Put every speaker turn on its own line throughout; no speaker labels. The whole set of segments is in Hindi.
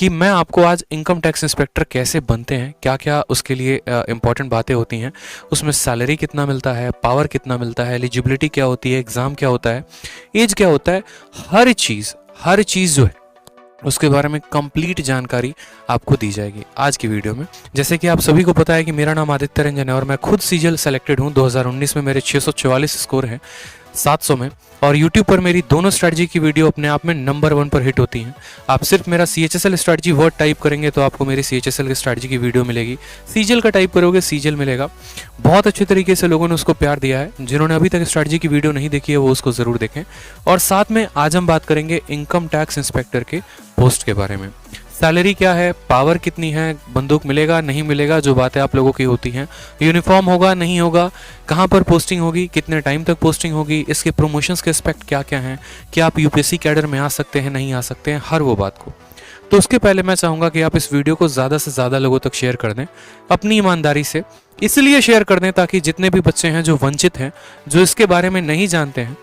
कि मैं आपको आज इनकम टैक्स इंस्पेक्टर कैसे बनते हैं, क्या क्या उसके लिए इंपॉर्टेंट बातें होती हैं, उसमें सैलरी कितना मिलता है, पावर कितना मिलता है, एलिजिबिलिटी क्या होती है, एग्ज़ाम क्या होता है, एज क्या होता है, हर चीज़ जो है उसके बारे में कंप्लीट जानकारी आपको दी जाएगी आज की वीडियो में। जैसे कि आप सभी को पता है कि मेरा नाम आदित्य रंजन है और मैं खुद सीजीएल सेलेक्टेड हूँ। 2019 में मेरे 644 स्कोर हैं 700 में, और YouTube पर मेरी दोनों स्ट्रैटेजी की वीडियो अपने आप में नंबर 1 पर हिट होती हैं। आप सिर्फ मेरा CHSL स्ट्रैटेजी वर्ड टाइप करेंगे तो आपको मेरी CHSL की स्ट्रैटेजी की वीडियो मिलेगी। सीजीएल का टाइप करोगे सीजीएल मिलेगा। बहुत अच्छे तरीके से लोगों ने उसको प्यार दिया है। जिन्होंने अभी तक स्ट्रैटेजी की वीडियो नहीं देखी है वो उसको ज़रूर देखें। और साथ में आज हम बात करेंगे इनकम टैक्स इंस्पेक्टर के पोस्ट के बारे में। सैलरी क्या है, पावर कितनी है, बंदूक मिलेगा नहीं मिलेगा, जो बातें आप लोगों की होती हैं, यूनिफॉर्म होगा नहीं होगा, कहाँ पर पोस्टिंग होगी, कितने टाइम तक पोस्टिंग होगी, इसके प्रमोशंस के एस्पेक्ट क्या क्या हैं, क्या आप यूपीएससी कैडर में आ सकते हैं नहीं आ सकते हैं, हर वो बात को। तो उसके पहले मैं चाहूँगा कि आप इस वीडियो को ज़्यादा से ज़्यादा लोगों तक शेयर कर दें अपनी ईमानदारी से। इसलिए शेयर कर दें ताकि जितने भी बच्चे हैं जो वंचित हैं, जो इसके बारे में नहीं जानते हैं,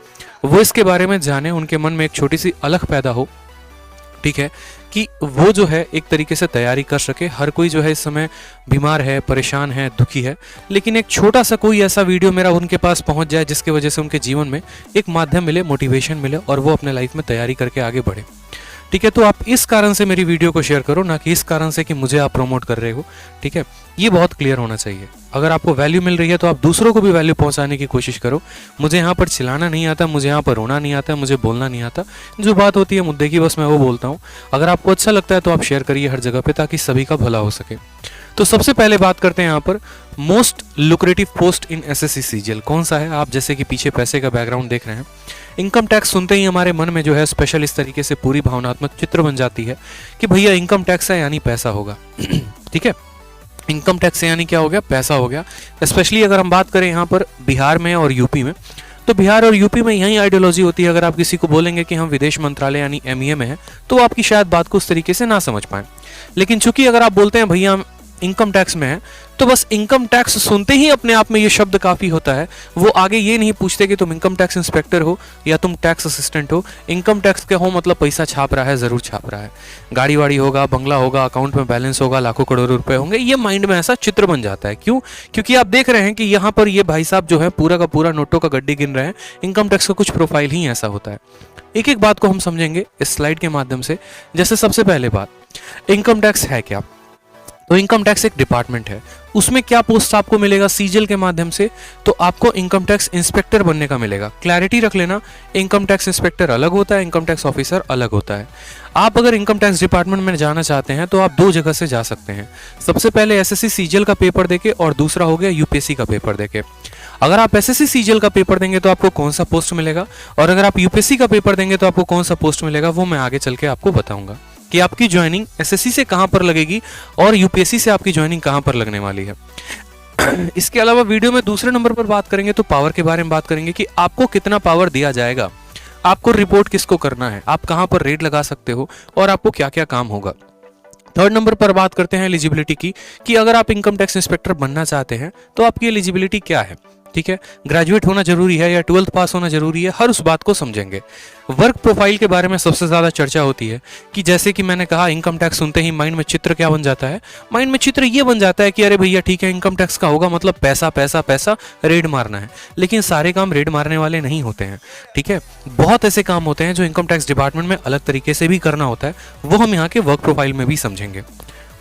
वो इसके बारे में जाने, उनके मन में एक छोटी सी अलख पैदा हो, ठीक है, कि वो जो है एक तरीके से तैयारी कर सके। हर कोई जो है इस समय बीमार है, परेशान है, दुखी है, लेकिन एक छोटा सा कोई ऐसा वीडियो मेरा उनके पास पहुंच जाए जिसकी वजह से उनके जीवन में एक माध्यम मिले, मोटिवेशन मिले और वो अपने लाइफ में तैयारी करके आगे बढ़े। ठीक है, तो आप इस कारण से मेरी वीडियो को शेयर करो, ना कि इस कारण से कि मुझे आप प्रमोट कर रहे हो। ठीक है, ये बहुत क्लियर होना चाहिए। अगर आपको वैल्यू मिल रही है तो आप दूसरों को भी वैल्यू पहुंचाने की कोशिश करो। मुझे यहाँ पर चिल्लाना नहीं आता, मुझे यहाँ पर रोना नहीं आता, मुझे बोलना नहीं आता। जो बात होती है मुद्दे की बस मैं वो बोलता हूँ। अगर आपको अच्छा लगता है तो आप शेयर करिए हर जगह पे ताकि सभी का भला हो सके। तो सबसे पहले बात करते हैं यहाँ पर मोस्ट लुक्रेटिव पोस्ट इन SSC CGL कौन सा है। आप जैसे कि पीछे पैसे का बैकग्राउंड देख रहे हैं। इनकम टैक्स सुनते ही हमारे मन में जो है स्पेशल इस तरीके से पूरी भावनात्मक चित्र बन जाती है कि भैया इनकम टैक्स है यानी पैसा होगा। ठीक है, इनकम टैक्स यानी क्या हो गया, पैसा हो गया। स्पेशली अगर हम बात करें यहाँ पर बिहार में और यूपी में, तो बिहार और यूपी में यही आइडियोलॉजी होती है। अगर आप किसी को बोलेंगे कि हम विदेश मंत्रालय यानी MEA में हैं तो आपकी शायद बात को उस तरीके से ना समझ पाए। लेकिन चूंकि अगर आप बोलते हैं भैया हम इनकम टैक्स में है, तो बस इनकम टैक्स सुनते ही अपने आप में ये शब्द काफी होता है। वो आगे ये नहीं पूछते कि तुम इनकम टैक्स इंस्पेक्टर हो या तुम टैक्स असिस्टेंट हो। इनकम टैक्स के हो मतलब पैसा छाप रहा है, जरूर छाप रहा है, गाड़ी वाड़ी होगा, बंगला होगा, अकाउंट में बैलेंस होगा, लाखों करोड़ों रुपए होंगे। ये माइंड में ऐसा चित्र बन जाता है। क्यों? क्योंकि आप देख रहे हैं कि यहाँ पर ये भाई साहब जो है पूरा का पूरा नोटों का गड्डी गिन रहे हैं। इनकम टैक्स का कुछ प्रोफाइल ही ऐसा होता है। एक एक बात को हम समझेंगे इस स्लाइड के माध्यम से। जैसे सबसे पहले बात, इनकम टैक्स है क्या? तो इनकम टैक्स एक डिपार्टमेंट है। उसमें क्या पोस्ट आपको मिलेगा सीजीएल के माध्यम से? तो आपको इनकम टैक्स इंस्पेक्टर बनने का मिलेगा। क्लैरिटी रख लेना, इनकम टैक्स इंस्पेक्टर अलग होता है, इनकम टैक्स ऑफिसर अलग होता है। आप अगर इनकम टैक्स डिपार्टमेंट में जाना चाहते हैं तो आप 2 जगह से जा सकते हैं। सबसे पहले SSC CGL का पेपर देके और दूसरा हो गया UPSC का पेपर देके। अगर आप SSC CGL का पेपर देंगे तो आपको कौन सा पोस्ट मिलेगा, और अगर आप UPSC का पेपर देंगे तो आपको कौन सा पोस्ट मिलेगा, वो मैं आगे चल के आपको बताऊंगा कि आपकी ज्वाइनिंग SSC से कहां पर लगेगी और UPSC से आपकी ज्वाइनिंग कहां पर लगने वाली है। इसके अलावा वीडियो में दूसरे नंबर पर बात करेंगे तो पावर के बारे में बात करेंगे कि आपको कितना पावर दिया जाएगा, आपको रिपोर्ट किसको करना है, आप कहां पर रेड लगा सकते हो और आपको क्या क्या काम होगा। थर्ड नंबर पर बात करते हैं एलिजिबिलिटी की, कि अगर आप इनकम टैक्स इंस्पेक्टर बनना चाहते हैं तो आपकी एलिजिबिलिटी क्या है। ठीक है, ग्रेजुएट होना जरूरी है या 12th पास होना जरूरी है, हर उस बात को समझेंगे। वर्क प्रोफाइल के बारे में सबसे ज्यादा चर्चा होती है कि जैसे कि मैंने कहा इनकम टैक्स सुनते ही माइंड में चित्र क्या बन जाता है, माइंड में चित्र ये बन जाता है कि अरे भैया ठीक है इनकम टैक्स का होगा मतलब पैसा पैसा पैसा, रेड मारना है। लेकिन सारे काम रेड मारने वाले नहीं होते हैं। ठीक है, बहुत ऐसे काम होते हैं जो इनकम टैक्स डिपार्टमेंट में अलग तरीके से भी करना होता है, वो हम यहाँ के वर्क प्रोफाइल में भी समझेंगे।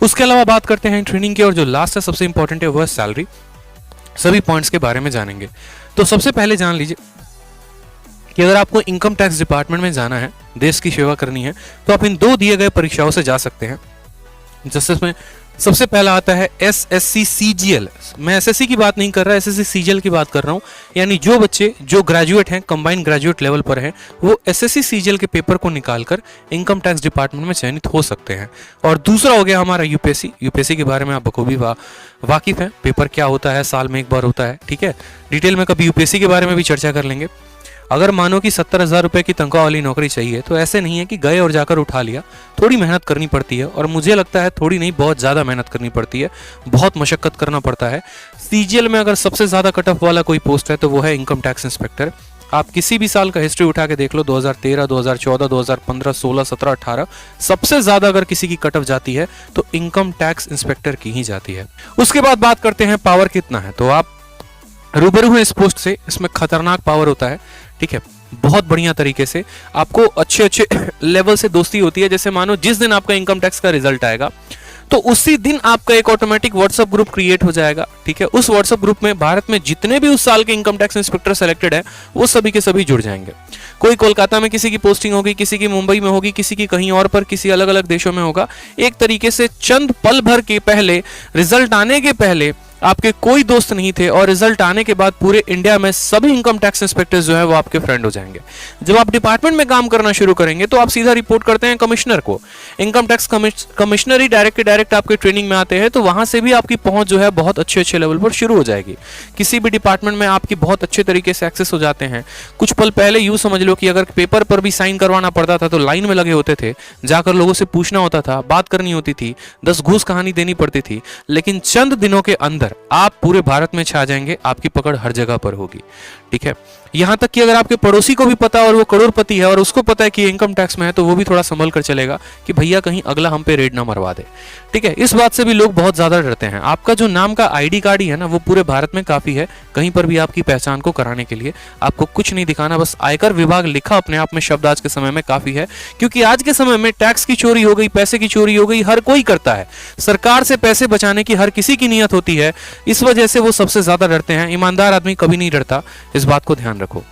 उसके अलावा बात करते हैं ट्रेनिंग की, और जो लास्ट है सबसे इंपॉर्टेंट है वह सैलरी। सभी पॉइंट्स के बारे में जानेंगे। तो सबसे पहले जान लीजिए कि अगर आपको इनकम टैक्स डिपार्टमेंट में जाना है, देश की सेवा करनी है, तो आप इन 2 दिए गए परीक्षाओं से जा सकते हैं। जिसमें सबसे पहला आता है SSC CGL। मैं SSC की बात नहीं कर रहा, SSC CGL की बात कर रहा हूं। यानी जो बच्चे जो ग्रेजुएट हैं, कंबाइंड ग्रेजुएट लेवल पर हैं, वो SSC CGL के पेपर को निकालकर इनकम टैक्स डिपार्टमेंट में चयनित हो सकते हैं। और दूसरा हो गया हमारा UPSC के बारे में आप बखूबी वाकिफ हैं। पेपर क्या होता है, साल में एक बार होता है। ठीक है, डिटेल में कभी UPSC के बारे में भी चर्चा कर लेंगे। अगर मानो कि 70,000 रुपए की तनख्वाह वाली नौकरी चाहिए तो ऐसे नहीं है कि गए और जाकर उठा लिया, थोड़ी मेहनत करनी पड़ती है। और मुझे लगता है थोड़ी नहीं, बहुत ज़्यादा मेहनत करनी पड़ती है, बहुत मशक्कत करना पड़ता है। CGL में अगर सबसे ज़्यादा कट ऑफ वाला कोई पोस्ट है तो वो है इनकम टैक्स इंस्पेक्टर। आप किसी भी साल का हिस्ट्री उठा के देख लो, 2013, 2014, 2015, 16, 17, 18, सबसे ज्यादा अगर किसी की कट ऑफ जाती है तो इनकम टैक्स इंस्पेक्टर की ही जाती है। उसके बाद बात करते हैं पावर कितना है। तो आप रूबरू हैं इस पोस्ट से, इसमें खतरनाक पावर होता है, ठीक है। बहुत बढ़िया तरीके से आपको अच्छे अच्छे लेवल से दोस्ती होती है। जैसे मानो जिस दिन आपका इनकम टैक्स का रिजल्ट आएगा तो उसी दिन आपका एक ऑटोमेटिक व्हाट्सएप ग्रुप क्रिएट हो जाएगा, ठीक है। उस व्हाट्सएप ग्रुप में भारत में जितने भी उस साल के इनकम टैक्स इंस्पेक्टर सेलेक्टेड है वो सभी के सभी जुड़ जाएंगे। कोई कोलकाता में किसी की पोस्टिंग होगी, किसी की मुंबई में होगी, किसी की कहीं और पर, किसी अलग अलग देशों में होगा। एक तरीके से चंद पल भर के पहले, रिजल्ट आने के पहले आपके कोई दोस्त नहीं थे और रिजल्ट आने के बाद पूरे इंडिया में सभी इनकम टैक्स इंस्पेक्टर्स जो है वो आपके फ्रेंड हो जाएंगे। जब आप डिपार्टमेंट में काम करना शुरू करेंगे तो आप सीधा रिपोर्ट करते हैं कमिश्नर को। इनकम टैक्स कमिश्नर ही डायरेक्ट के डायरेक्ट आपके ट्रेनिंग में आते हैं, तो वहां से भी आपकी पहुंच जो है बहुत अच्छे अच्छे लेवल पर शुरू हो जाएगी। किसी भी डिपार्टमेंट में आपकी बहुत अच्छे तरीके से एक्सेस हो जाते हैं। कुछ पल पहले यूं समझ लो कि अगर पेपर पर भी साइन करवाना पड़ता था तो लाइन में लगे होते थे, जाकर लोगों से पूछना होता था, बात करनी होती थी, 10 घूस कहानी देनी पड़ती थी। लेकिन चंद दिनों के अंदर आप पूरे भारत में छा जाएंगे, आपकी पकड़ हर जगह पर होगी, ठीक है। यहां तक कि अगर आपके पड़ोसी को भी पता और वो करोड़पति है और उसको पता है कि इनकम टैक्स में है तो वो भी थोड़ा संभल कर चलेगा कि भैया कहीं अगला हम पे रेड ना मरवा दे, ठीक है। इस बात से भी लोग बहुत ज्यादा डरते हैं। आपका जो नाम का आईडी कार्ड ही है ना, वो पूरे भारत में काफी है। कहीं पर भी आपकी पहचान को कराने के लिए आपको कुछ नहीं दिखाना, बस आयकर विभाग लिखा अपने आप में शब्द आज के समय में काफी है। क्योंकि आज के समय में टैक्स की चोरी हो गई, पैसे की चोरी हो गई, हर कोई करता है। सरकार से पैसे बचाने की हर किसी की नियत होती है, इस वजह से वो सबसे ज्यादा डरते हैं। ईमानदार आदमी कभी नहीं डरता, इस बात को ध्यान रखो,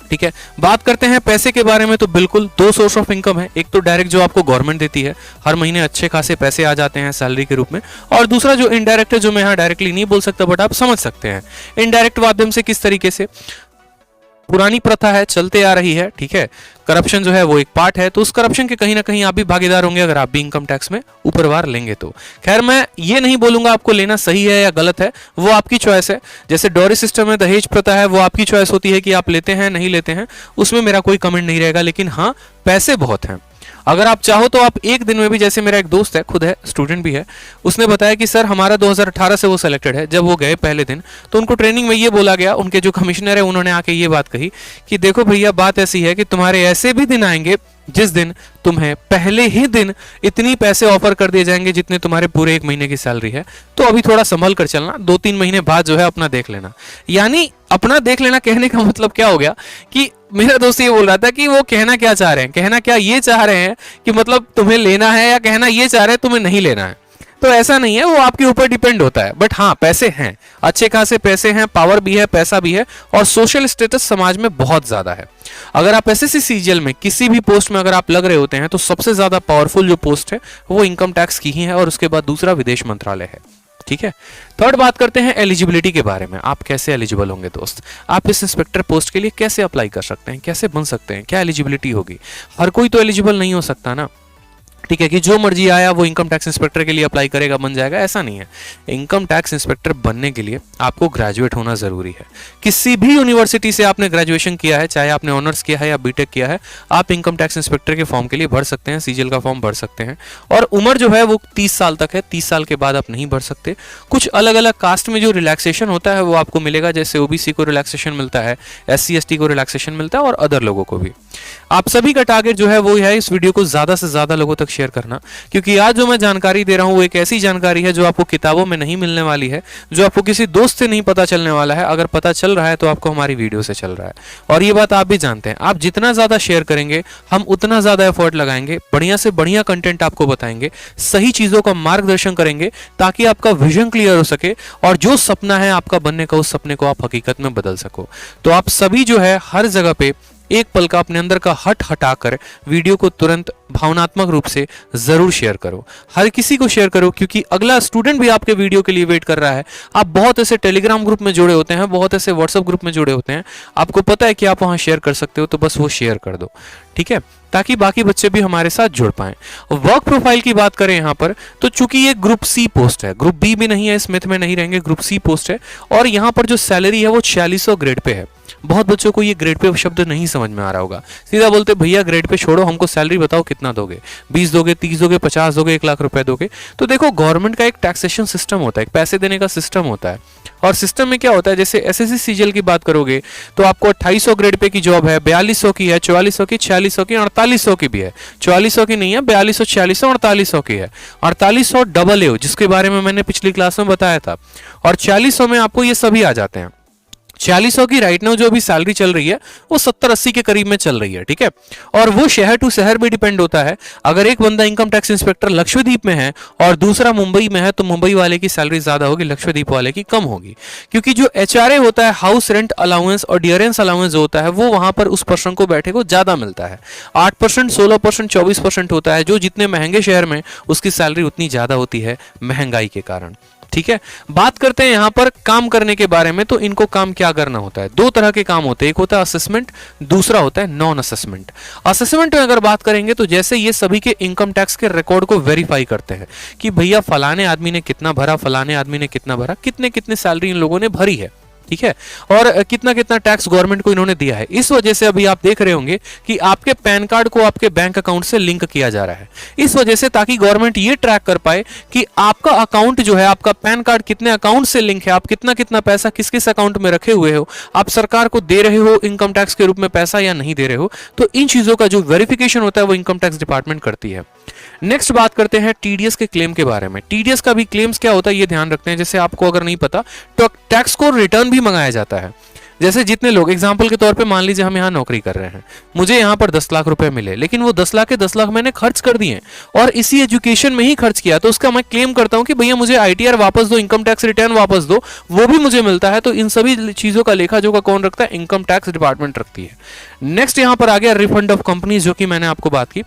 ठीक है। बात करते हैं पैसे के बारे में। तो बिल्कुल 2 सोर्स ऑफ इनकम है। एक तो डायरेक्ट जो आपको गवर्नमेंट देती है, हर महीने अच्छे खासे पैसे आ जाते हैं सैलरी के रूप में, और दूसरा जो इनडायरेक्ट है, जो मैं यहाँ डायरेक्टली नहीं बोल सकता बट आप समझ सकते हैं। इनडायरेक्ट माध्यम से किस तरीके से, पुरानी प्रथा है, चलते आ रही है, ठीक है। करप्शन जो है वो एक पार्ट है, तो उस करप्शन के कहीं ना कहीं आप भी भागीदार होंगे अगर आप भी इनकम टैक्स में ऊपरवार लेंगे तो। खैर, मैं ये नहीं बोलूंगा आपको लेना सही है या गलत है, वो आपकी चॉइस है। जैसे डॉरी सिस्टम में दहेज प्रथा है, वो आपकी चॉइस होती है कि आप लेते हैं नहीं लेते हैं, उसमें मेरा कोई कमेंट नहीं रहेगा। लेकिन हाँ, पैसे बहुत हैं। अगर आप चाहो तो आप एक दिन में भी, जैसे मेरा एक दोस्त है, खुद है, स्टूडेंट भी है, उसने बताया कि सर हमारा 2018 से वो सिलेक्टेड है। जब वो गए पहले दिन तो उनको ट्रेनिंग में ये बोला गया, उनके जो कमिश्नर है उन्होंने आके ये बात कही कि देखो भैया, बात ऐसी है कि तुम्हारे ऐसे भी दिन आएंगे जिस दिन तुम्हें पहले ही दिन इतनी पैसे ऑफर कर दिए जाएंगे जितने तुम्हारे पूरे 1 महीने की सैलरी है। तो अभी थोड़ा संभल कर चलना, 2-3 महीने बाद जो है अपना देख लेना। यानी अपना देख लेना कहने का मतलब क्या हो गया कि मेरा दोस्त ये बोल रहा था कि वो कहना क्या चाह रहे हैं, कहना क्या ये चाह रहे हैं कि मतलब तुम्हें लेना है, या कहना ये चाह रहे हैं तुम्हें नहीं लेना है। तो ऐसा नहीं है, वो आपके ऊपर डिपेंड होता है। बट हाँ, पैसे हैं, अच्छे खासे पैसे हैं, पावर भी है, पैसा भी है, और सोशल स्टेटस समाज में बहुत ज्यादा है। अगर आप एसएससी सीजीएल में किसी भी पोस्ट में अगर आप लग रहे होते हैं तो सबसे ज्यादा पावरफुल जो पोस्ट है वो इनकम टैक्स की ही है, और उसके बाद दूसरा विदेश मंत्रालय है, ठीक है। थर्ड बात करते हैं एलिजिबिलिटी के बारे में। आप कैसे एलिजिबल होंगे दोस्त, आप इस इंस्पेक्टर पोस्ट के लिए कैसे अप्लाई कर सकते हैं, कैसे बन सकते हैं, क्या एलिजिबिलिटी होगी। हर कोई तो एलिजिबल नहीं हो सकता ना, ठीक है, कि जो मर्जी आया वो इनकम टैक्स इंस्पेक्टर के लिए अप्लाई करेगा, बन जाएगा, ऐसा नहीं है। इनकम टैक्स इंस्पेक्टर बनने के लिए आपको ग्रेजुएट होना जरूरी है। किसी भी यूनिवर्सिटी से आपने ग्रेजुएशन किया है, चाहे आपने ऑनर्स किया है या बीटेक किया है, आप इनकम टैक्स इंस्पेक्टर के फॉर्म के लिए भर सकते हैं, सीजीएल का फॉर्म भर सकते हैं। और उम्र जो है वो 30 साल तक है, 30 साल के बाद आप नहीं भर सकते। कुछ अलग अलग कास्ट में जो रिलैक्सेशन होता है वो आपको मिलेगा, जैसे ओबीसी को रिलैक्सेशन मिलता है, SC ST को रिलैक्सेशन मिलता है, और अदर लोगों को भी। आप सभी का टारगेट जो है वो है इस वीडियो को ज्यादा से ज्यादा लोगों तक शेयर करना, क्योंकि आज जो मैं जानकारी दे रहा हूं वो एक ऐसी जानकारी है जो आपको किताबों में नहीं मिलने वाली है, जो आपको किसी दोस्त से नहीं पता चलने वाला है। अगर पता चल रहा है तो आपको हमारी वीडियो से चल रहा है, और ये बात आप भी जानते हैं। आप जितना ज्यादा शेयर करेंगे, हम उतना ज्यादा एफर्ट लगाएंगे, बढ़िया से बढ़िया कंटेंट आपको बताएंगे, सही चीजों का मार्गदर्शन करेंगे, ताकि आपका विजन क्लियर हो सके और जो सपना है आपका बनने का, उस सपने को आप हकीकत में बदल सको। तो आप सभी जो है हर जगह पे एक पल का अपने अंदर का हट हटाकर वीडियो को तुरंत भावनात्मक रूप से जरूर शेयर करो, हर किसी को शेयर करो, क्योंकि अगला स्टूडेंट भी आपके वीडियो के लिए वेट कर रहा है। आप बहुत ऐसे टेलीग्राम ग्रुप में जुड़े होते हैं, बहुत ऐसे व्हाट्सएप ग्रुप में जुड़े होते हैं, आपको पता है कि आप वहां शेयर कर सकते हो, तो बस वो शेयर कर दो, ठीक है, ताकि बाकी बच्चे भी हमारे साथ जुड़ पाएं। वर्क प्रोफाइल की बात करें यहाँ पर, तो चूंकि ये ग्रुप सी पोस्ट है, ग्रुप बी भी नहीं है, इस मिथ में नहीं रहेंगे, ग्रुप सी पोस्ट है, और यहाँ पर जो सैलरी है वो 4600 ग्रेड पे है। बहुत बच्चों को ये ग्रेड पे शब्द नहीं समझ में आ रहा होगा, सीधा बोलते भैया ग्रेड पे छोड़ो, हमको सैलरी बताओ कितना दोगे, 20 दोगे, 30 दोगे, 50 दोगे, 1 लाख रुपए दोगे। तो देखो गवर्नमेंट का एक टैक्सेशन सिस्टम होता है, एक पैसे देने का सिस्टम होता है, और सिस्टम में क्या होता है, जैसे एसएससी सीजीएल की बात करोगे तो आपको 2800 ग्रेड पे की जॉब है, 4200 की है, 4400 की, 4600 की, 4800 की भी है। 4400 की नहीं है, 4200, 4600, 4800 की है। 4800 डबल ए जिसके बारे में मैंने पिछली क्लास में बताया था, और 4600 में आपको ये सभी आ जाते हैं। 4600 की राइट नाउ जो अभी सैलरी चल रही है वो 70-80 के करीब में चल रही है, ठीक है। और वो शहर टू शहर भी डिपेंड होता है। अगर एक बंदा इनकम टैक्स इंस्पेक्टर लक्षद्वीप में है और दूसरा मुंबई में है तो मुंबई वाले की सैलरी ज्यादा होगी, लक्षद्वीप वाले की कम होगी, क्योंकि जो एचआरए होता है, हाउस रेंट अलाउंस और डियरेंस अलाउंस जो होता है वो वहां पर उस पर्सन को बैठे को ज्यादा मिलता है। 8%, 16%, 24% होता है। जो जितने महंगे शहर में उसकी सैलरी उतनी ज्यादा होती है महंगाई के कारण, ठीक है। बात करते हैं यहां पर काम करने के बारे में। तो इनको काम क्या करना होता है, दो तरह के काम होते हैं, एक होता है असेसमेंट, दूसरा होता है नॉन असेसमेंट। असेसमेंट में अगर बात करेंगे तो जैसे ये सभी के इनकम टैक्स के रिकॉर्ड को वेरीफाई करते हैं कि भैया फलाने आदमी ने कितना भरा, फलाने आदमी ने कितना भरा, कितने कितने सैलरी इन लोगों ने भरी है, ठीक है, और कितना कितना टैक्स गवर्नमेंट को इन्होंने दिया है। इस वजह से अभी आप देख रहे होंगे कि आपके पैन कार्ड को आपके बैंक अकाउंट से लिंक किया जा रहा है, इस वजह से ताकि गवर्नमेंट ये ट्रैक कर पाए कि आपका अकाउंट जो है, आपका पैन कार्ड कितने अकाउंट से लिंक है, आप कितना कितना पैसा किस किस अकाउंट में रखे हुए हो, आप सरकार को दे रहे हो इनकम टैक्स के रूप में पैसा या नहीं दे रहे हो। तो इन चीजों का जो वेरिफिकेशन होता है वो इनकम टैक्स डिपार्टमेंट करती है। नेक्स्ट बात करते हैं टीडीएस के क्लेम के बारे में। टीडीएस का भी क्लेम्स क्या होता है ये ध्यान रखते हैं। जैसे आपको अगर नहीं पता तो टैक्स को रिटर्न भी मंगाया जाता है। जैसे जितने लोग एग्जाम्पल के तौर पे मान लीजिए हम यहाँ नौकरी कर रहे हैं, मुझे यहाँ पर 10 लाख रुपए मिले, लेकिन वो 10 लाख के 10 लाख मैंने खर्च कर दिए और इसी एजुकेशन में ही खर्च किया, तो उसका मैं क्लेम करता हूँ कि भैया मुझे आईटीआर वापस दो, इनकम टैक्स रिटर्न वापस दो, वो भी मुझे मिलता है। तो इन सभी चीजों का लेखा जोखा कौन रखता है, इनकम टैक्स डिपार्टमेंट रखती है। नेक्स्ट यहाँ पर आ गया रिफंड ऑफ कंपनीज, जो कि मैंने आपको बात की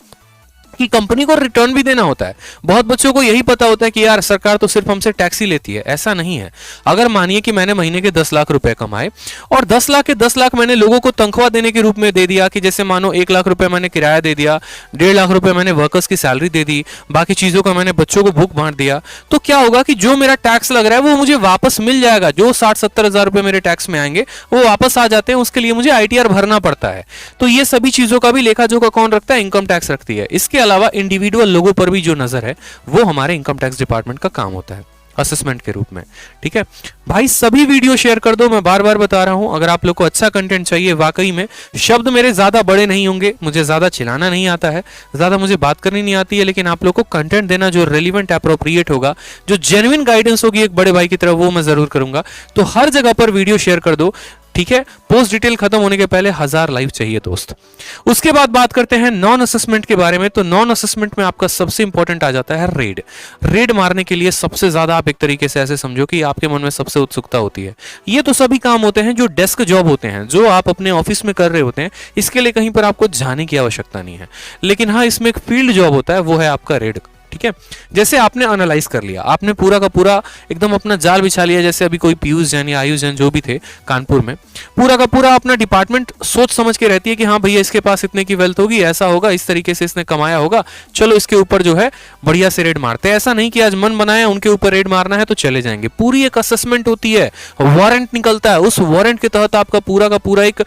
कि कंपनी को रिटर्न भी देना होता है। बहुत बच्चों को यही पता होता है कि यार सरकार तो सिर्फ हमसे टैक्स ही लेती है, ऐसा नहीं है। अगर मानिए कि मैंने महीने के 10 लाख रुपए कमाए और 10 लाख के 10 लाख मैंने लोगों को तनख्वाह देने के रूप में दे दिया, कि जैसे मानो 1 लाख रुपए मैंने किराया दे दिया, 1.5 लाख रुपए मैंने वर्कर्स की सैलरी दे दी, बाकी चीजों का मैंने बच्चों को बुक बांट दिया, तो क्या होगा कि जो मेरा टैक्स लग रहा है वो मुझे वापस मिल जाएगा। जो 60-70 हजार रुपए मेरे टैक्स में आएंगे वो वापस आ जाते हैं, उसके लिए मुझे आईटीआर भरना पड़ता है। तो ये सभी चीजों का भी लेखा जोखा कौन रखता है, इनकम टैक्स रखती है। इसके अलावा इंडिविजुअल लोगों पर भी जो नजर है वो हमारे इनकम टैक्स डिपार्टमेंट का काम होता है असेसमेंट के रूप में, ठीक है भाई। सभी वीडियो शेयर कर दो, मैं बार बार बता रहा हूं। अगर आप लोग को अच्छा कंटेंट चाहिए, वाकई में शब्द मेरे ज्यादा बड़े नहीं होंगे, मुझे ज्यादा चिल्लाना नहीं आता है, ज्यादा मुझे बात करनी नहीं आती है, लेकिन आप लोग को कंटेंट देना जो रेलिवेंट अप्रोप्रिएट होगा, जो जेन्युइन गाइडेंस होगी एक बड़े भाई की तरह, वो मैं जरूर करूंगा। तो हर जगह पर वीडियो शेयर कर दो, ठीक है। पोस्ट डिटेल खत्म होने के पहले 1000 लाइव चाहिए दोस्त। उसके बाद बात करते हैं नॉन असेसमेंट के बारे में। तो नॉन असेसमेंट में आपका सबसे इंपॉर्टेंट आ जाता है रेड। रेड मारने के लिए सबसे ज्यादा आप एक तरीके से ऐसे समझो कि आपके मन में सबसे उत्सुकता होती है। ये तो सभी काम होते हैं जो डेस्क जॉब होते हैं, जो आप अपने ऑफिस में कर रहे होते हैं, इसके लिए कहीं पर आपको जाने की आवश्यकता नहीं है। लेकिन हाँ, इसमें एक फील्ड जॉब होता है, वो है आपका रेड, ठीक है। जैसे आपने एनालाइज कर लिया, आपने पूरा का पूरा एकदम अपना जाल बिछा लिया। जैसे अभी कोई पीयूष जैन या आयुष जैन जो भी थे कानपुर में, पूरा का पूरा अपना डिपार्टमेंट सोच समझ के रहती है कि हाँ भैया इसके पास इतने की वेल्थ होगी, ऐसा होगा, इस तरीके से इसने कमाया होगा, चलो इसके ऊपर जो है बढ़िया से रेड मारते हैं। ऐसा नहीं कि आज मन बनाया उनके ऊपर रेड मारना है तो चले जाएंगे। पूरी एक असेसमेंट होती है, वारंट निकलता है, उस वारंट के तहत आपका पूरा का पूरा एक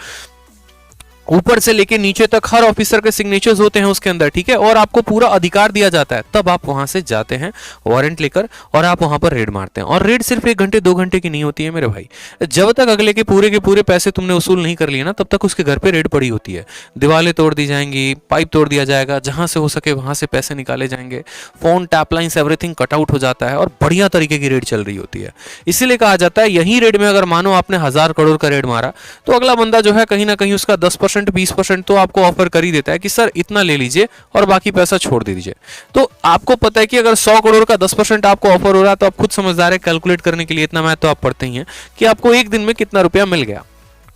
ऊपर से लेके नीचे तक हर ऑफिसर के सिग्नेचर्स होते हैं उसके अंदर, ठीक है। और आपको पूरा अधिकार दिया जाता है, तब आप वहां से जाते हैं वारंट लेकर और आप वहां पर रेड मारते हैं। और रेड सिर्फ 1 घंटे 2 घंटे की नहीं होती है मेरे भाई। जब तक अगले के पूरे पैसे तुमने वसूल नहीं कर लिए ना, तब तक उसके घर पे रेड पड़ी होती है। दीवारें तोड़ दी जाएंगी, पाइप तोड़ दिया जाएगा, जहां से हो सके वहां से पैसे निकाले जाएंगे, phone, tap lines, everything cut out हो जाता है और बढ़िया तरीके की रेड चल रही होती है। इसीलिए कहा जाता है यही रेड में अगर मानो आपने 1000 करोड़ का रेड मारा तो अगला बंदा जो है कहीं ना कहीं उसका 10% 20% तो आपको ऑफर कर ही देता है कि सर इतना ले लीजिए और बाकी पैसा छोड़ दीजिए। तो आपको पता है कि अगर 100 करोड़ का 10% आपको ऑफर हो रहा है तो आप खुद समझदार है, कैलकुलेट करने के लिए इतना मैथ तो आप पढ़ते ही हैं कि आपको एक दिन में कितना रुपया मिल गया,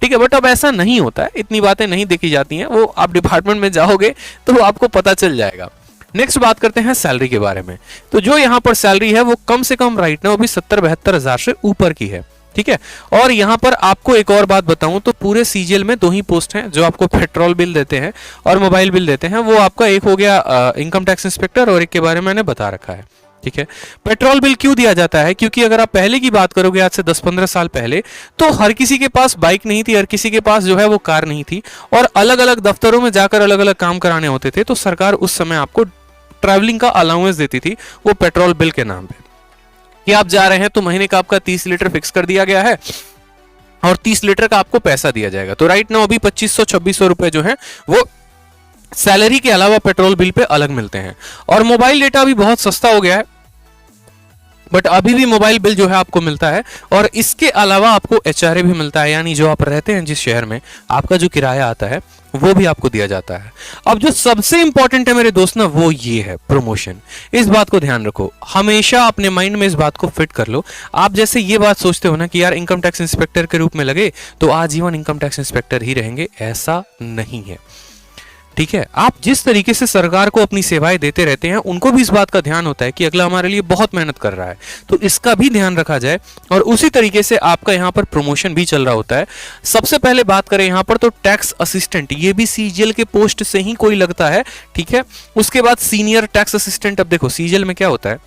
ठीक है। बट अब ऐसा नहीं होता है, इतनी बातें नहीं देखी जाती हैं, वो आप डिपार्टमेंट में जाओगे तो आपको पता चल जाएगा। नेक्स्ट बात करते हैं सैलरी के बारे में। तो जो यहाँ पर सैलरी है वो कम से कम राइट नाउ अभी 70-72 हजार से ऊपर की है, ठीक है। और यहाँ पर आपको एक और बात बताऊं तो पूरे सीजीएल में 2 ही पोस्ट हैं जो आपको पेट्रोल बिल देते हैं और मोबाइल बिल देते हैं। वो आपका एक हो गया इनकम टैक्स इंस्पेक्टर और एक के बारे में मैंने बता रखा है, ठीक है। पेट्रोल बिल क्यों दिया जाता है? क्योंकि अगर आप पहले की बात करोगे आज से 10-15 साल पहले, तो हर किसी के पास बाइक नहीं थी, हर किसी के पास जो है वो कार नहीं थी, और अलग अलग दफ्तरों में जाकर अलग अलग काम कराने होते थे, तो सरकार उस समय आपको ट्रैवलिंग का अलाउंस देती थी वो पेट्रोल बिल के नाम पे, कि आप जा रहे हैं तो महीने का आपका 30 लीटर फिक्स कर दिया गया है और 30 लीटर का आपको पैसा दिया जाएगा। तो राइट नाउ अभी 2500-2600 रुपए जो है वो सैलरी के अलावा पेट्रोल बिल पे अलग मिलते हैं। और मोबाइल डेटा भी बहुत सस्ता हो गया है, बट अभी भी मोबाइल बिल जो है आपको मिलता है, और इसके अलावा आपको एचआरए भी मिलता है, यानी जो आप रहते हैं जिस शहर में, आपका जो किराया आता है वो भी आपको दिया जाता है। अब जो सबसे इंपॉर्टेंट है मेरे दोस्त ना, वो ये है प्रमोशन। इस बात को ध्यान रखो, हमेशा अपने माइंड में इस बात को फिट कर लो। आप जैसे ये बात सोचते हो ना कि यार इनकम टैक्स इंस्पेक्टर के रूप में लगे तो आजीवन इनकम टैक्स इंस्पेक्टर ही रहेंगे, ऐसा नहीं है। ठीक है, आप जिस तरीके से सरकार को अपनी सेवाएं देते रहते हैं, उनको भी इस बात का ध्यान होता है कि अगला हमारे लिए बहुत मेहनत कर रहा है, तो इसका भी ध्यान रखा जाए, और उसी तरीके से आपका यहाँ पर प्रमोशन भी चल रहा होता है। सबसे पहले बात करें यहाँ पर तो टैक्स असिस्टेंट, ये भी सीजीएल के पोस्ट से ही कोई लगता है। ठीक है, उसके बाद सीनियर टैक्स असिस्टेंट। अब देखो सीजीएल में क्या होता है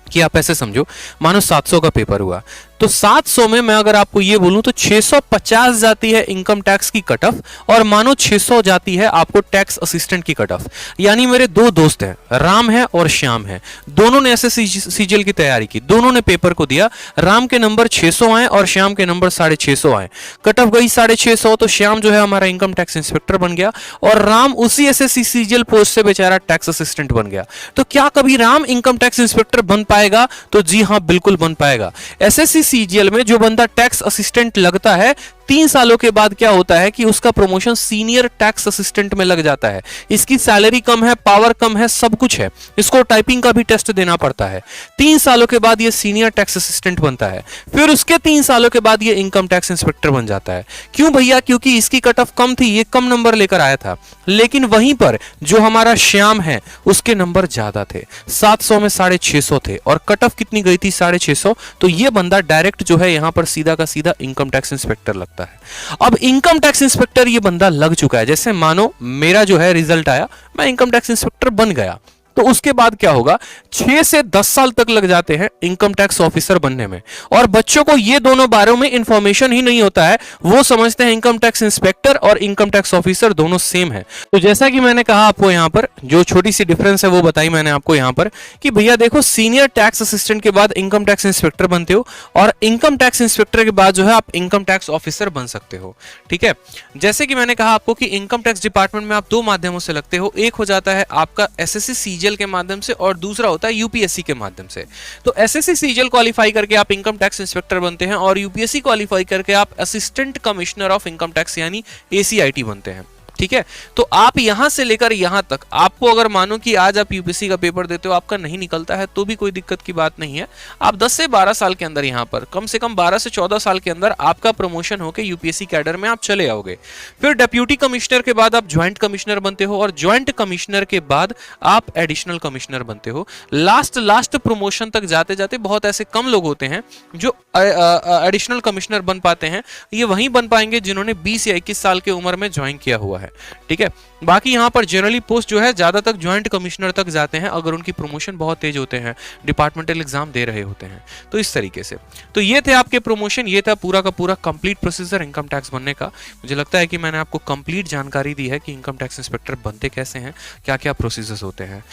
कि आप ऐसे समझो, मानो 700 का पेपर हुआ, तो 700 में मैं अगर आपको ये बोलूं तो 650 जाती है इनकम टैक्स की कट ऑफ, और मानो 600 जाती है आपको टैक्स असिस्टेंट की कट ऑफ। यानी मेरे दो दोस्त हैं, राम है और श्याम है, दोनों ने ऐसे सीजीएल की तैयारी की, दोनों ने पेपर को दिया, राम के नंबर 600 आए और श्याम के नंबर 650 आए, कट ऑफ गई 650, तो श्याम जो है हमारा इनकम टैक्स इंस्पेक्टर बन गया, और राम उसी एसएससी सीजीएल पोस्ट से बेचारा टैक्स असिस्टेंट बन गया। तो क्या कभी राम इनकम टैक्स इंस्पेक्टर बन पाएगा? तो जी हां, बिल्कुल बन पाएगा। एसएससी सीजीएल में जो बंदा टैक्स असिस्टेंट लगता है, 3 सालों के बाद क्या होता है कि उसका प्रमोशन सीनियर टैक्स असिस्टेंट में लग जाता है। इसकी सैलरी कम है, पावर कम है, सब कुछ है, इसको टाइपिंग का भी टेस्ट देना पड़ता है। 3 सालों के बाद ये सीनियर टैक्स असिस्टेंट बनता है, फिर उसके 3 सालों के बाद ये इनकम टैक्स इंस्पेक्टर बन जाता है। क्यों भैया? क्योंकि इसकी कट ऑफ कम थी, ये कम नंबर लेकर आया था, लेकिन वहीं पर जो हमारा श्याम है उसके नंबर ज्यादा थे, 700 में 650 थे, और कट ऑफ कितनी गई थी? 650। तो ये बंदा डायरेक्ट जो है यहां पर सीधा का सीधा इनकम टैक्स इंस्पेक्टर लगता है। अब इनकम टैक्स इंस्पेक्टर ये बंदा लग चुका है, जैसे मानो मेरा जो है रिजल्ट आया, मैं इनकम टैक्स इंस्पेक्टर बन गया, तो उसके बाद क्या होगा? 6 से 10 साल तक लग जाते हैं इनकम टैक्स ऑफिसर बनने में, और बच्चों को ये दोनों बारे में इंफॉर्मेशन ही नहीं होता है, वो समझते हैं इनकम टैक्स इंस्पेक्टर और इनकम टैक्स ऑफिसर दोनों सेम है। तो जैसा कि मैंने कहा आपको यहाँ पर जो छोटी सी डिफरेंस है वो बताई मैंने आपको यहाँ पर, कि भैया देखो सीनियर टैक्स असिस्टेंट के बाद इनकम टैक्स इंस्पेक्टर बनते हो, और इनकम टैक्स इंस्पेक्टर के बाद जो है आप इनकम टैक्स ऑफिसर बन सकते हो। ठीक है, जैसे कि मैंने कहा आपको कि इनकम टैक्स डिपार्टमेंट में आप 2 माध्यमों से लगते हो, एक हो जाता है आपका एसएससी सीजीएल के माध्यम से, और दूसरा होता है यूपीएससी के माध्यम से। तो एसएससी सीजीएल क्वालिफाई करके आप इनकम टैक्स इंस्पेक्टर बनते हैं, और यूपीएससी क्वालिफाई करके आप assistant commissioner of income tax यानी एसीआईटी बनते हैं। ठीक है, तो आप यहां से लेकर यहां तक, आपको अगर मानो कि आज आप यूपीएससी का पेपर देते हो, आपका नहीं निकलता है, तो भी कोई दिक्कत की बात नहीं है। आप 10 से 12 साल के अंदर, यहां पर कम से कम 12 से 14 साल के अंदर आपका प्रमोशन होकर यूपीएससी कैडर में आप चले आओगे। फिर डिप्यूटी कमिश्नर के बाद आप ज्वाइंट कमिश्नर बनते हो, और ज्वाइंट कमिश्नर के बाद आप एडिशनल कमिश्नर बनते हो। लास्ट प्रमोशन तक जाते जाते बहुत ऐसे कम लोग होते हैं जो एडिशनल कमिश्नर बन पाते हैं। ये वहीं बन पाएंगे जिन्होंने 20 या 21 साल की उम्र में ज्वाइन किया हुआ है। ठीक है, बाकी यहां पर जनरली पोस्ट जो है ज्यादा तक ज्वाइंट कमिश्नर तक जाते हैं अगर उनकी प्रमोशन बहुत तेज होते हैं, डिपार्टमेंटल एग्जाम दे रहे होते हैं। तो इस तरीके से, तो ये थे आपके प्रमोशन, ये था पूरा का पूरा कंप्लीट प्रोसीजर इनकम टैक्स बनने का। मुझे लगता है कि मैंने आपको कंप्लीट जानकारी दी है कि इनकम टैक्स इंस्पेक्टर बनते कैसे हैं, क्या क्या प्रोसीजर्स होते हैं।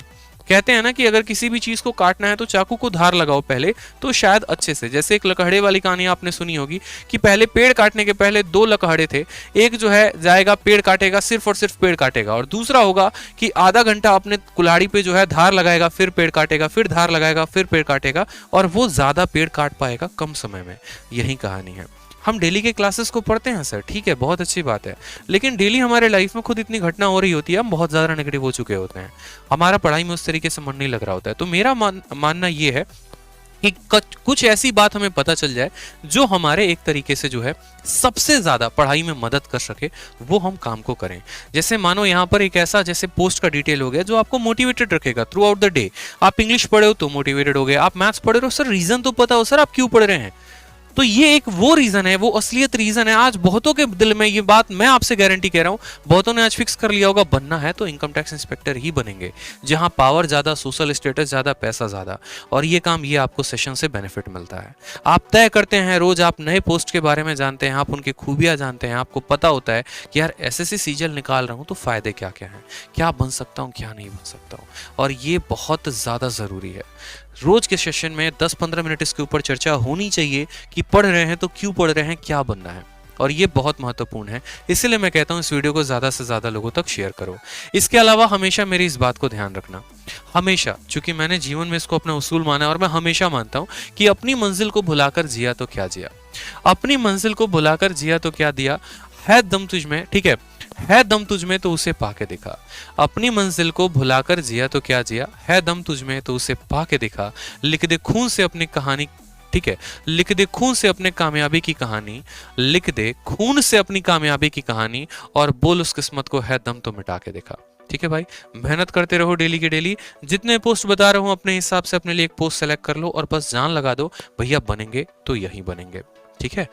कहते हैं ना कि अगर किसी भी चीज को काटना है तो चाकू को धार लगाओ पहले, तो शायद अच्छे से। जैसे एक लकड़े वाली कहानी आपने सुनी होगी कि पहले पेड़ काटने के पहले 2 लकड़े थे, एक जो है जाएगा पेड़ काटेगा, सिर्फ और सिर्फ पेड़ काटेगा, और दूसरा होगा कि आधा घंटा अपने कुल्हाड़ी पे जो है धार लगाएगा, फिर पेड़ काटेगा, फिर धार लगाएगा, फिर पेड़ काटेगा, और वो ज्यादा पेड़ काट पाएगा कम समय में। यही कहानी है। हम डेली के क्लासेस को पढ़ते हैं सर, ठीक है, बहुत अच्छी बात है, लेकिन डेली हमारे लाइफ में खुद इतनी घटना हो रही होती है, हम बहुत ज़्यादा नेगेटिव हो चुके होते हैं, हमारा पढ़ाई में उस तरीके से मन नहीं लग रहा होता है। तो मेरा मानना ये है कि कुछ ऐसी बात हमें पता चल जाए जो हमारे एक तरीके से जो है सबसे ज़्यादा पढ़ाई में मदद कर सके, वो हम काम को करें। जैसे मानो यहाँ पर एक ऐसा जैसे पोस्ट का डिटेल हो गया जो आपको मोटिवेटेड रखेगा थ्रू आउट द डे। आप इंग्लिश पढ़े हो तो मोटिवेटेड हो गए, आप मैथ्स पढ़े हो, सर रीज़न तो पता हो सर आप क्यों पढ़ रहे हैं, तो ये एक वो रीजन है, वो असलियत रीजन है। आज बहुतों के दिल में ये बात मैं आपसे गारंटी कह रहा हूं, बहुतों ने आज फिक्स कर लिया होगा बनना है तो इनकम टैक्स इंस्पेक्टर ही बनेंगे, जहां पावर ज्यादा, सोशल स्टेटस ज्यादा, पैसा ज्यादा, और ये काम ये आपको सेशन से बेनिफिट मिलता है। आप तय करते हैं रोज, आप नए पोस्ट के बारे में जानते हैं, आप उनकी खूबियां जानते हैं, आपको पता होता है कि यार एसएससी सीजीएल निकाल रहा हूं तो फायदे क्या क्या हैं, क्या बन सकता हूं, क्या नहीं बन सकता हूं, और ये बहुत ज्यादा जरूरी है। रोज के सेशन में 10-15 मिनट इसके ऊपर चर्चा होनी चाहिए कि पढ़ रहे हैं तो क्यों पढ़ रहे हैं, क्या बनना है, और ये बहुत महत्वपूर्ण है। इसलिए मैं कहता हूं इस वीडियो को ज्यादा से ज्यादा लोगों तक शेयर करो। इसके अलावा हमेशा मेरी इस बात को ध्यान रखना, हमेशा, चूंकि मैंने जीवन में इसको अपना उसूल माना है और मैं हमेशा मानता हूं कि अपनी मंजिल को भुलाकर जिया तो क्या जिया, अपनी मंजिल को भुलाकर जिया तो क्या दिया, है दम तुझ में, ठीक है दम तुझ में तो उसे पाके दिखा। अपनी मंजिल को भुलाकर जिया तो क्या जिया, है दम तुझ में तो उसे पाके दिखा। लिख दे खून से अपनी कहानी, ठीक है, लिख दे खून से अपने कामयाबी की कहानी, लिख दे खून से अपनी कामयाबी की कहानी, और बोल उस किस्मत को है दम तो मिटा के दिखा। ठीक है भाई, मेहनत करते रहो डेली के डेली। जितने पोस्ट बता रहा हूं अपने हिसाब से अपने लिए एक पोस्ट सेलेक्ट कर लो और बस जान लगा दो, भैया बनेंगे तो यही बनेंगे। ठीक है।